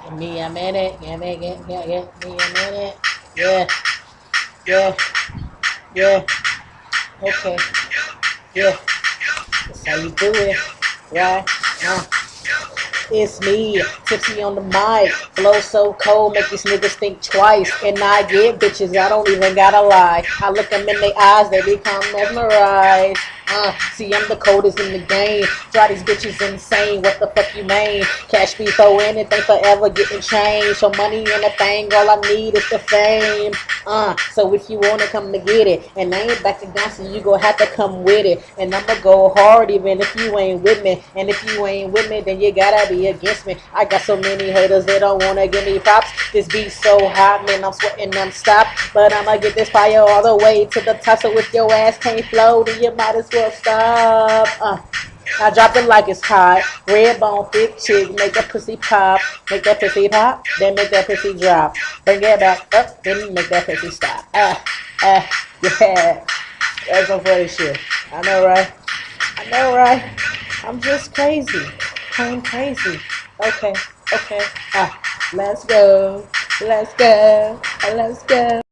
Give me a minute. Give me a minute. Yeah, yeah, yeah. Okay, yeah. That's how you do it, right? Uh. It's me, tipsy on the mic. Flow so cold, make these niggas think twice. And I get bitches, I don't even gotta lie. I look them in their eyes, they become mesmerized. See, I'm the coldest in the game. Drive these bitches insane. What the fuck you mean? Cash be for anything, forever getting changed. So money ain't a thing, all I need is the fame. So if you wanna come to get it, and I ain't backing down, so you gon' have to come with it. And I'ma go hard even if you ain't with me. And if you ain't with me, then you gotta be against me. I got so many haters, they don't wanna give me props. This beat so hot, man, I'm sweating non-stop. But I'ma get this fire all the way to the top. So if your ass can't flow, then you might as well stop. I drop it like it's hot. Red bone, thick chick, make that pussy pop. Make that pussy pop, then make that pussy drop. Bring it back up, then make that pussy stop. Yeah. That's some funny shit. I know, right? I know, right? I'm just crazy. I'm crazy. Okay, okay. Let's go. Let's go. Let's go.